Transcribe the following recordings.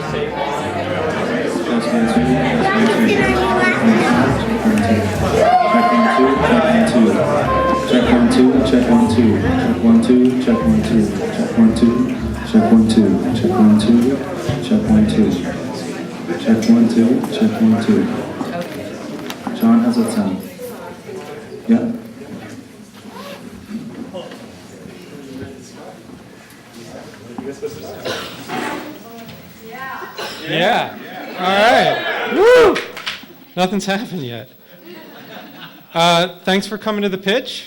Check one, two. Check one, two. Check one, two. Check one, two. Check one, two. Check one, two. Check one, two. Check one, two. Check one, two. Check one, two. John, how's that sound? Yeah? Yeah. All right. Woo! Nothing's happened yet. Thanks for coming to the pitch.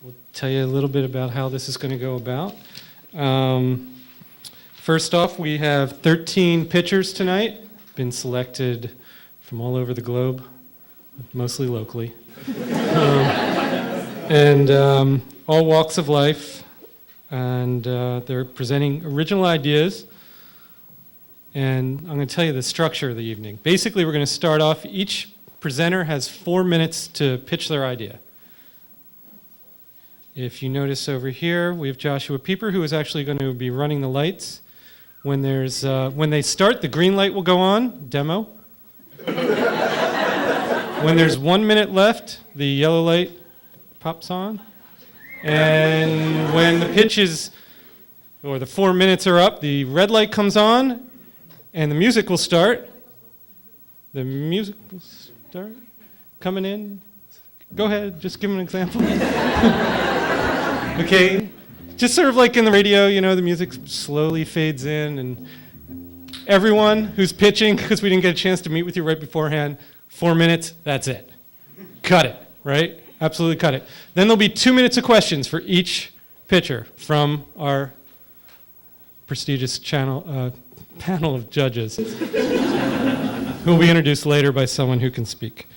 We'll tell you a little bit about how this is going to go about. First off, we have 13 pitchers tonight, been selected from all over the globe, mostly locally, and all walks of life, and they're presenting original ideas. And I'm going to tell you the structure of the evening. Basically, we're going to start off, each presenter has 4 minutes to pitch their idea. If you notice over here, we have Joshua Pieper, who is actually going to be running the lights. When they start, the green light will go on, demo. When there's 1 minute left, the yellow light pops on. And when the pitch is, or the 4 minutes are up, the red light comes on, and the music will start. The music will start coming in. Go ahead, just give them an example. Okay, just sort of like in the radio, you know, the music slowly fades in, and everyone who's pitching, because we didn't get a chance to meet with you right beforehand, 4 minutes, that's it. Cut it, right? Absolutely cut it. Then there'll be 2 minutes of questions for each pitcher from our prestigious panel of judges, who will be introduced later by someone who can speak.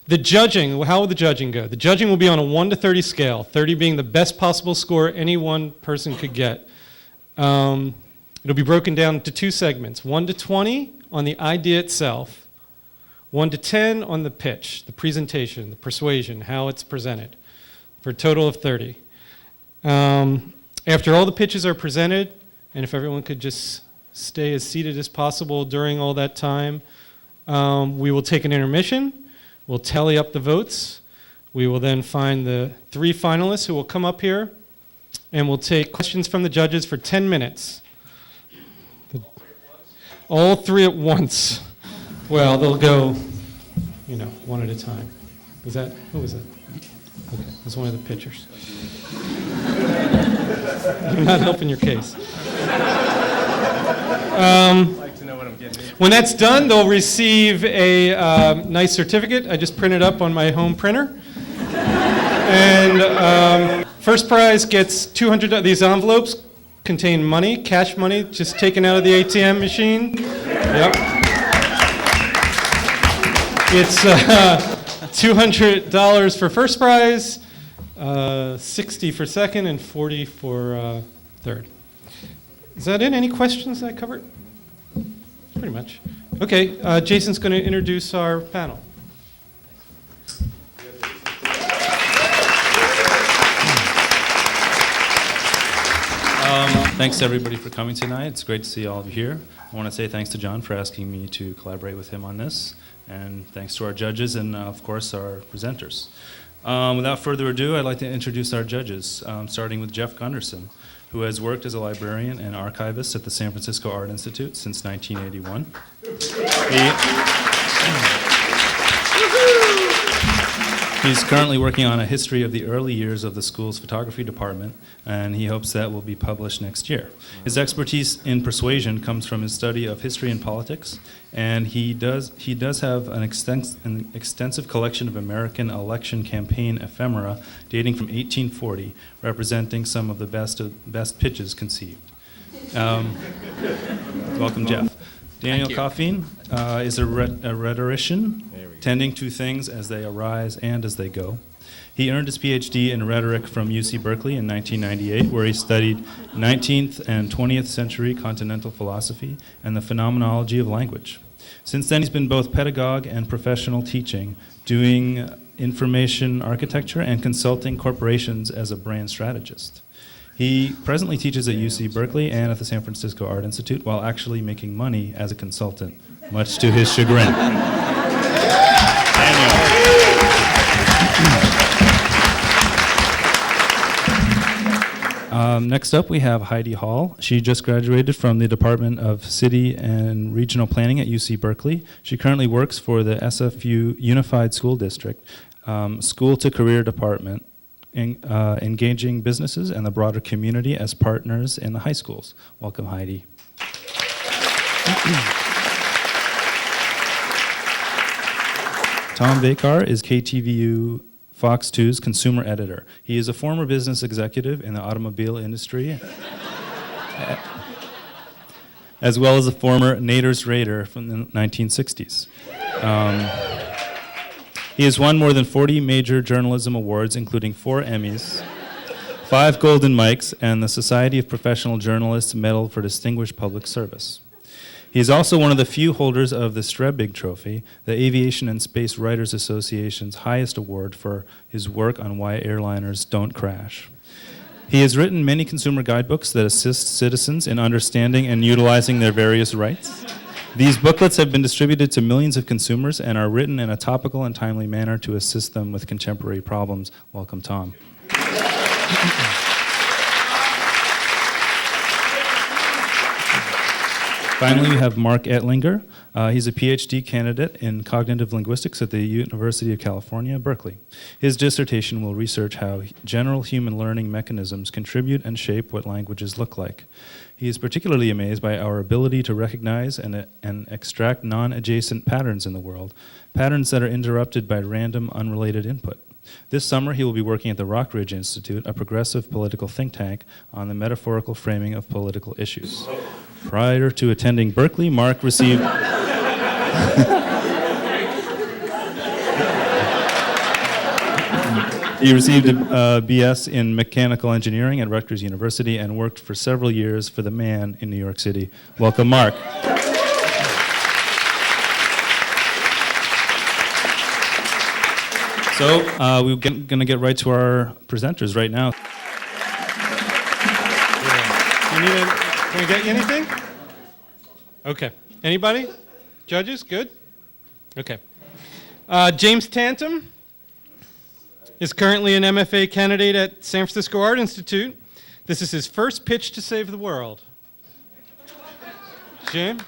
The judging, how will the judging go? The judging will be on a 1 to 30 scale, 30 being the best possible score any one person could get. It'll be broken down into 2 segments, 1 to 20 on the idea itself, 1 to 10 on the pitch, the presentation, the persuasion, how it's presented, for a total of 30. After all the pitches are presented, and if everyone could just stay as seated as possible during all that time, we will take an intermission. We'll tally up the votes. We will then find the 3 finalists who will come up here, and we'll take questions from the judges for 10 minutes. All 3 at once. Well, they'll go, you know, one at a time. Who was that? Okay, it was one of the pitchers. You're not helping your case. When that's done, they'll receive a nice certificate. I just printed up on my home printer. And first prize gets $200. These envelopes contain money, cash money, just taken out of the ATM machine. Yep. It's $200 for first prize, $60 for second, and $40 for third. Is that it? Any questions that I covered? Pretty much. Okay, Jason's going to introduce our panel. Thanks to everybody for coming tonight. It's great to see all of you here. I want to say thanks to John for asking me to collaborate with him on this, and thanks to our judges and, of course, our presenters. Without further ado, I'd like to introduce our judges, starting with Jeff Gunderson, who has worked as a librarian and archivist at the San Francisco Art Institute since 1981. He's currently working on a history of the early years of the school's photography department, and he hopes that will be published next year. His expertise in persuasion comes from his study of history and politics, and he does have an extensive collection of American election campaign ephemera dating from 1840, representing some of the best pitches conceived. Welcome, Jeff. Daniel Coffeen is a rhetorician, tending to things as they arise and as they go. He earned his PhD in rhetoric from UC Berkeley in 1998, where he studied 19th and 20th century continental philosophy and the phenomenology of language. Since then, he's been both pedagogue and professional teaching, doing information architecture and consulting corporations as a brand strategist. He presently teaches at UC Berkeley and at the San Francisco Art Institute while actually making money as a consultant, much to his chagrin. Next up, we have Heidi Hall. She just graduated from the Department of City and Regional Planning at UC Berkeley. She currently works for the SFU Unified School District, School to Career Department, engaging businesses and the broader community as partners in the high schools. Welcome, Heidi. Tom Vakar is KTVU Fox 2's consumer editor. He is a former business executive in the automobile industry, as well as a former Nader's Raider from the 1960s. He has won more than 40 major journalism awards, including 4 Emmys, 5 Golden Mikes, and the Society of Professional Journalists Medal for Distinguished Public Service. He is also one of the few holders of the Strebig Trophy, the Aviation and Space Writers Association's highest award for his work on why airliners don't crash. He has written many consumer guidebooks that assist citizens in understanding and utilizing their various rights. These booklets have been distributed to millions of consumers and are written in a topical and timely manner to assist them with contemporary problems. Welcome, Tom. Finally, we have Mark Ettlinger. He's a PhD candidate in cognitive linguistics at the University of California, Berkeley. His dissertation will research how general human learning mechanisms contribute and shape what languages look like. He is particularly amazed by our ability to recognize and extract non-adjacent patterns in the world, patterns that are interrupted by random, unrelated input. This summer, he will be working at the Rockridge Institute, a progressive political think tank, on the metaphorical framing of political issues. Prior to attending Berkeley, Mark received he received a BS in mechanical engineering at Rutgers University and worked for several years for The Man in New York City. Welcome, Mark. So we're going to get right to our presenters right now. Can we get you anything? Okay. Anybody? Judges? Good? Okay. James Tantum is currently an MFA candidate at San Francisco Art Institute. This is his first pitch to save the world. Jim?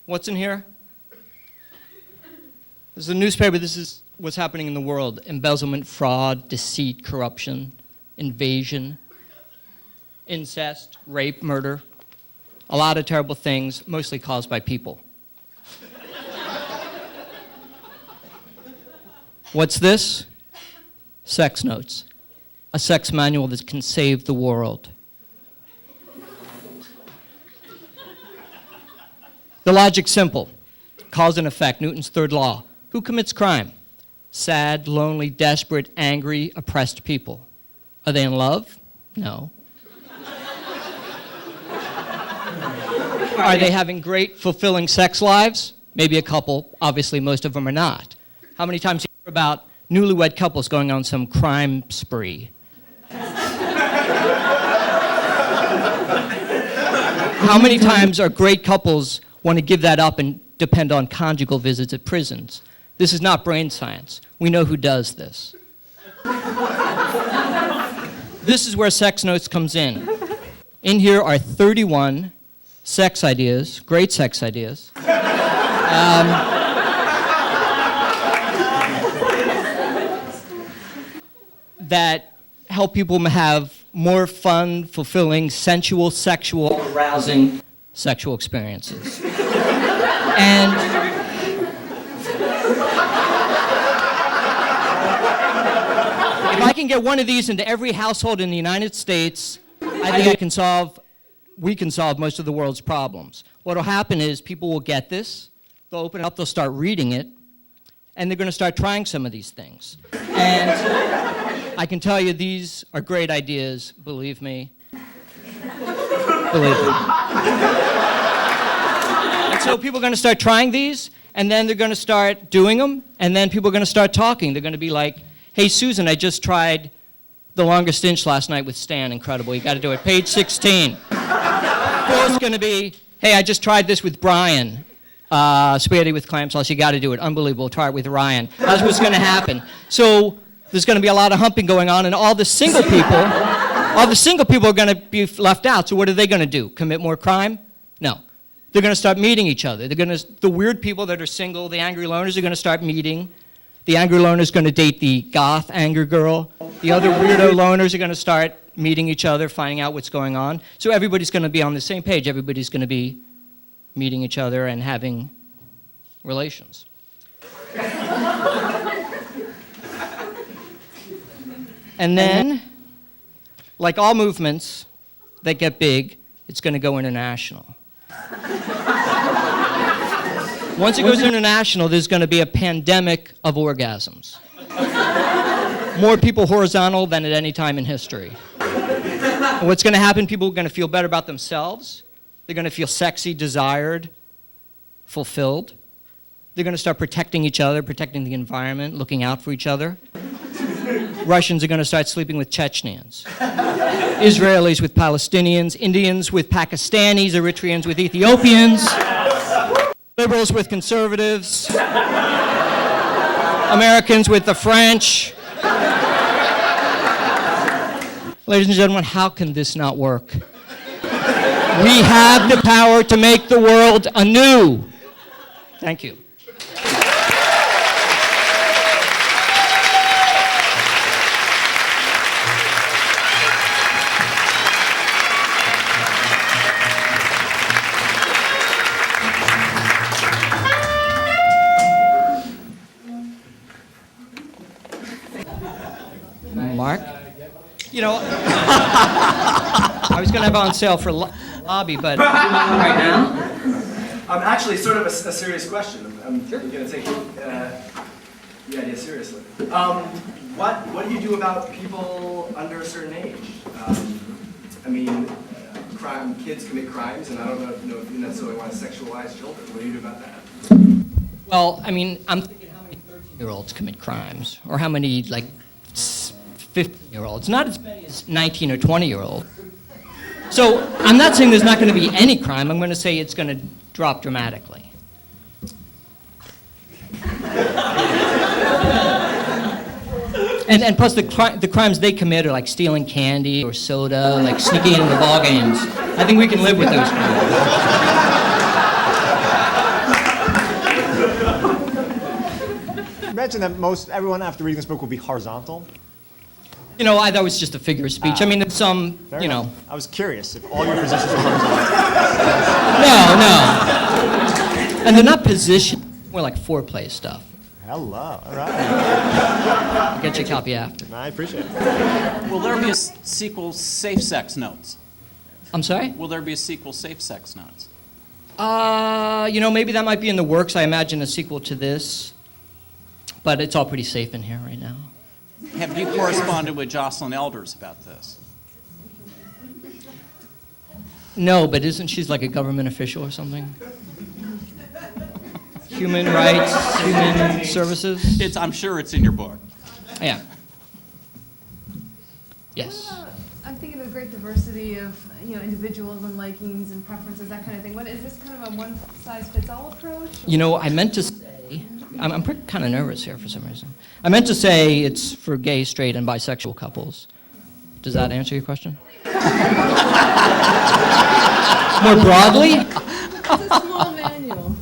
What's in here? This is a newspaper. This is what's happening in the world. Embezzlement, fraud, deceit, corruption, invasion, incest, rape, murder. A lot of terrible things, mostly caused by people. What's this? Sex Notes. A sex manual that can save the world. The logic's simple. Cause and effect, Newton's third law. Who commits crime? Sad, lonely, desperate, angry, oppressed people. Are they in love? No. Are they having great, fulfilling sex lives? Maybe a couple. Obviously, most of them are not. How many times do you hear about newlywed couples going on some crime spree? How many times are great couples want to give that up and depend on conjugal visits at prisons? This is not brain science. We know who does this. This is where Sex Notes comes in. In here are 31 sex ideas, great sex ideas, that help people have more fun, fulfilling, sensual, sexual, arousing sexual experiences. And if I can get one of these into every household in the United States, I think we can solve most of the world's problems. What will happen is people will get this, they'll open it up, they'll start reading it, and they're going to start trying some of these things. And I can tell you these are great ideas, believe me. Believe me. And so people are going to start trying these, and then they're going to start doing them, and then people are going to start talking. They're going to be like, hey, Susan, I just tried the longest inch last night with Stan. Incredible. You got to do it. Page 16. Phil's going to be, hey, I just tried this with Brian. Spaghetti with clam sauce. You got to do it. Unbelievable. Try it with Ryan. That's what's going to happen. So there's going to be a lot of humping going on, and all the single people are going to be left out. So what are they going to do? Commit more crime? No. They're going to start meeting each other. The weird people that are single, the angry loners, are going to start meeting. The angry loner is going to date the goth angry girl. The other weirdo loners are going to start meeting each other, finding out what's going on. So everybody's going to be on the same page. Everybody's going to be meeting each other and having relations. And then, like all movements that get big, it's going to go international. Once it goes international, there's going to be a pandemic of orgasms. More people horizontal than at any time in history. And what's going to happen, people are going to feel better about themselves. They're going to feel sexy, desired, fulfilled. They're going to start protecting each other, protecting the environment, looking out for each other. Russians are going to start sleeping with Chechens. Israelis with Palestinians, Indians with Pakistanis, Eritreans with Ethiopians, liberals with conservatives, Americans with the French. Ladies and gentlemen, how can this not work? We have the power to make the world anew. Thank you. Mark? You know, I was going to have it on sale for lobby, but right now? Actually, sort of a serious question. I'm going to take the idea seriously. What do you do about people under a certain age? Kids commit crimes, and I don't know if you necessarily want to sexualize children. What do you do about that? Well, I'm thinking how many 13-year-olds commit crimes, or how many, 15-year-olds. Not as many as 19 or 20-year-olds. So I'm not saying there's not going to be any crime. I'm going to say it's going to drop dramatically. And plus the crimes they commit are like stealing candy or soda, like sneaking into the ball games. I think we can live with those crimes. You mentioned that everyone after reading this book will be horizontal. You know, that was just a figure of speech. There's some, Fair you know. enough. I was curious if all your positions were horizontal. No. And they're not position. More like foreplay stuff. Hello, all right. I'll get you a copy after. I appreciate it. Will there be a sequel, Safe Sex Notes? I'm sorry? Will there be a sequel, Safe Sex Notes? Maybe that might be in the works. I imagine a sequel to this. But it's all pretty safe in here right now. Have you corresponded with Jocelyn Elders about this? No, but isn't she like a government official or something? Human rights, human services? I'm sure it's in your book. Yeah. Yes. I'm thinking of a great diversity of individuals and likings and preferences, that kind of thing. What is this kind of a one-size-fits-all approach? I meant to say, I'm kind of nervous here for some reason. I meant to say it's for gay, straight, and bisexual couples. Does that answer your question? More broadly? It's a small manual.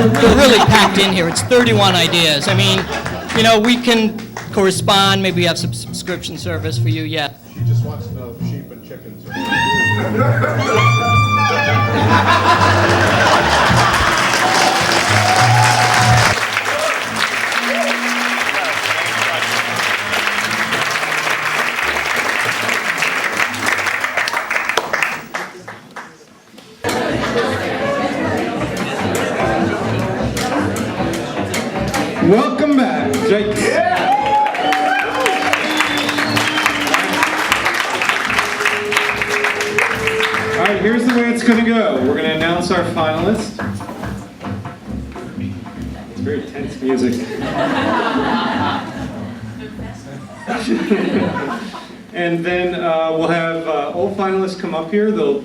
They're really packed in here. It's 31 ideas. We can correspond. Maybe we have some subscription service for you. Yeah. She just wants to know if sheep and chickens are. Welcome back. All right, here's the way it's going to go. We're going to announce our finalists. It's very tense music. And then we'll have all finalists come up here. They'll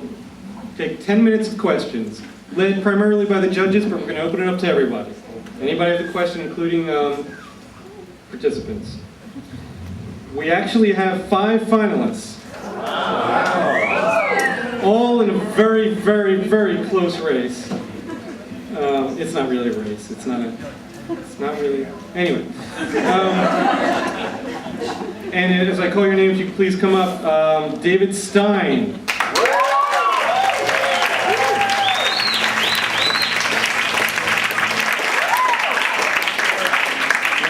take 10 minutes of questions, led primarily by the judges, but we're going to open it up to everybody. Anybody have a question, including participants? We actually have 5 finalists. All in a very, very, very close race. It's not really a race. It's not really. Anyway. And as I call your names, you can please come up. David Stein.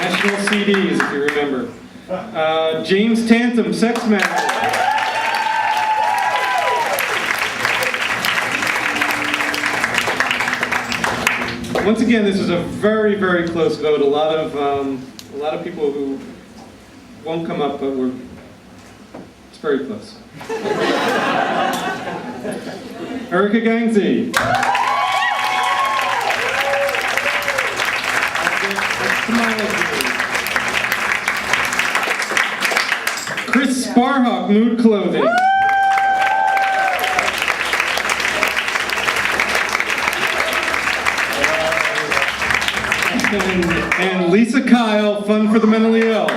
National CDs, if you remember. James Tantum, Sex Magic. Once again, this is a very, very close vote. A lot of people who won't come up, but it's very close. Erica Gangzi. Chris Sparhawk, Mood Clothing. And Lisa Kyle, Fun for the Mentally Ill.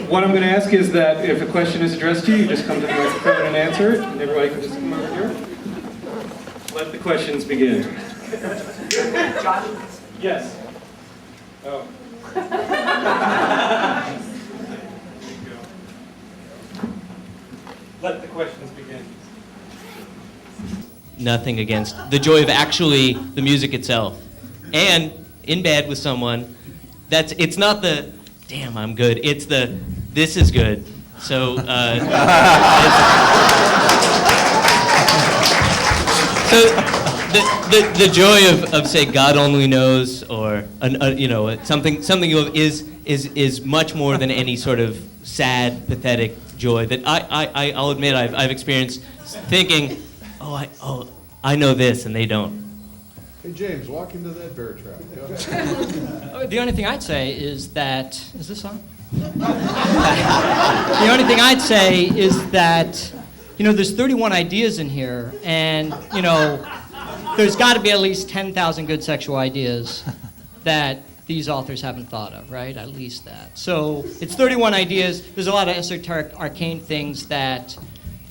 What I'm going to ask is that if a question is addressed to you, you just come to the microphone and answer it, and everybody can just come over here. Let the questions begin. John? Yes. Oh. Let the questions begin. Nothing against the joy of actually the music itself. And in bed with someone, it's not the, damn, I'm good. It's the, this is good. So, the joy of say God only knows, or something is much more than any sort of sad, pathetic joy that I'll admit I've experienced thinking, I know this and they don't. Hey James, walk into that bear trap. Go ahead. The only thing I'd say is that, is this on? The only thing I'd say is that, there's 31 ideas in here, and, there's got to be at least 10,000 good sexual ideas that these authors haven't thought of, right? At least that. So it's 31 ideas. There's a lot of esoteric, arcane things that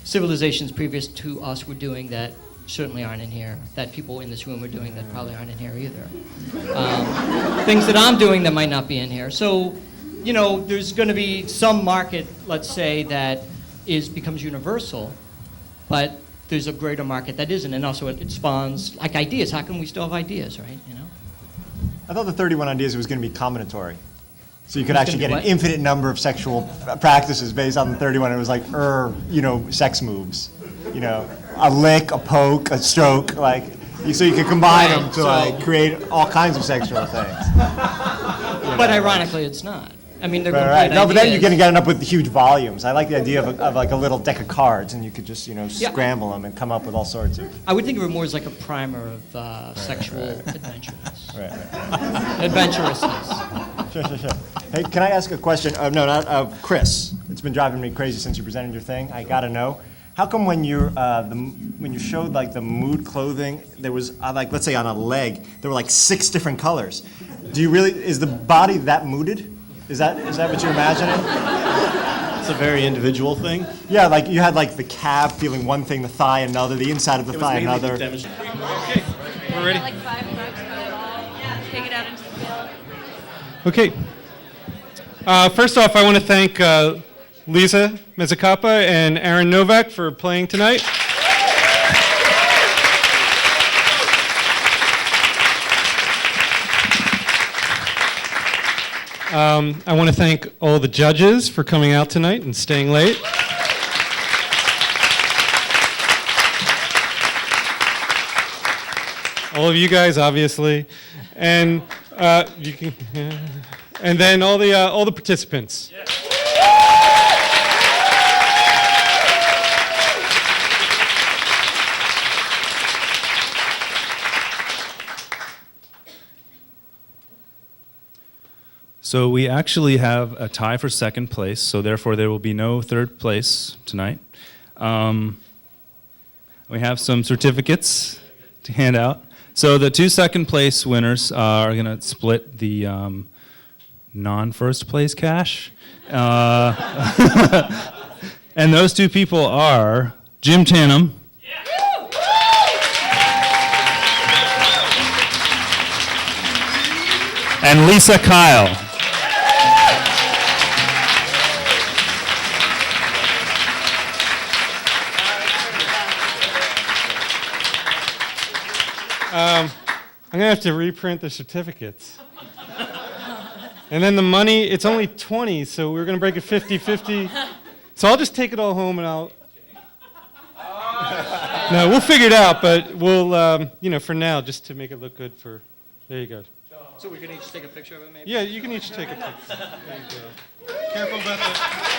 civilizations previous to us were doing that certainly aren't in here, that people in this room are doing that probably aren't in here either. Things that I'm doing that might not be in here. So, there's going to be some market, let's say, that becomes universal, but there's a greater market that isn't, and also it spawns, like ideas. How can we still have ideas, right? I thought the 31 ideas was going to be combinatory. So you could actually get an infinite number of sexual practices based on the 31. It was like, sex moves. A lick, a poke, a stroke, so you could combine them to create all kinds of sexual things. But ironically, it's not. I mean, they're complete right. No, but then you're ideas. going to end up with huge volumes. I like the idea of like a little deck of cards, and you could just scramble them and come up with all sorts of. I would think of it more as like a primer of sexual adventurous. Right. Adventurousness. Sure. Hey, can I ask a question? Chris. It's been driving me crazy since you presented your thing. I got to know. How come when you showed like the mood clothing, there was let's say on a leg there were like 6 different colors? Is the body that mooded? Is that what you're imagining? It's a very individual thing. Yeah, like you had like the calf feeling one thing, the thigh another, the inside of the It was thigh mainly another. to demonstrate. Okay, we're ready. Like $5 for it all. Take it out into the field. Okay. First off, I want to thank Lisa Mezzacapa and Aaron Novak for playing tonight. I want to thank all the judges for coming out tonight and staying late. All of you guys, obviously, and you can, and then all the participants. So we actually have a tie for second place, so therefore there will be no third place tonight. We have some certificates to hand out. So the 2 second place winners are going to split the non-first place cash. And those 2 people are Jim Tanum and Lisa Kyle. I'm going to have to reprint the certificates. And then the money, it's only 20, so we're going to break it 50-50. So I'll just take it all home and I'll... No, we'll figure it out, but we'll, for now, just to make it look good for... There you go. So we can each take a picture of it, maybe? Yeah, you can each take a picture. There you go. Careful about that.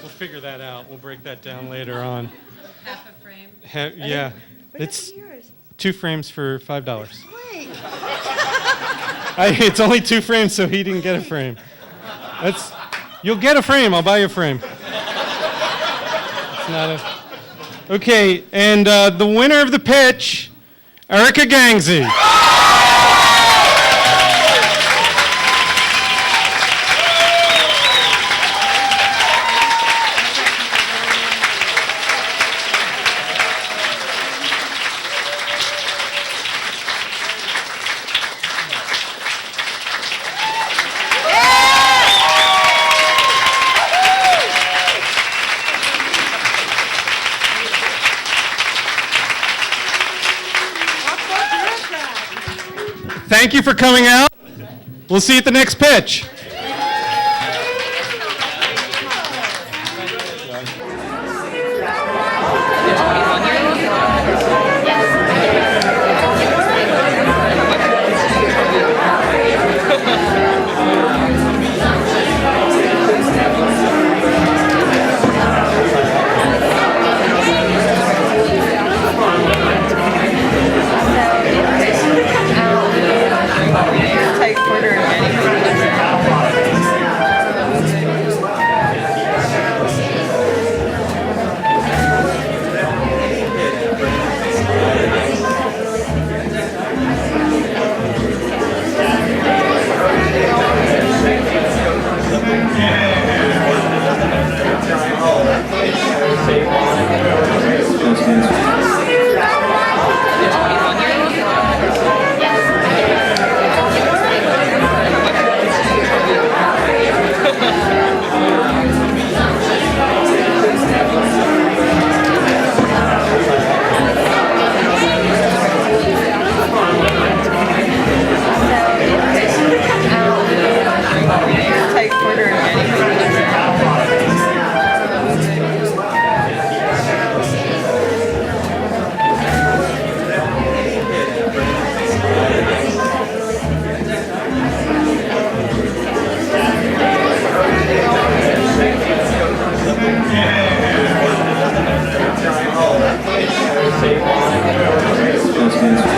We'll figure that out. We'll break that down later on. Half a frame. Yeah, it's 2 frames for $5. It's only 2 frames, so he didn't get a frame. You'll get a frame. I'll buy you a frame. It's not a. Okay, and the winner of the pitch, Erica Gangsey. Thank you for coming out. We'll see you at the next pitch. Yes,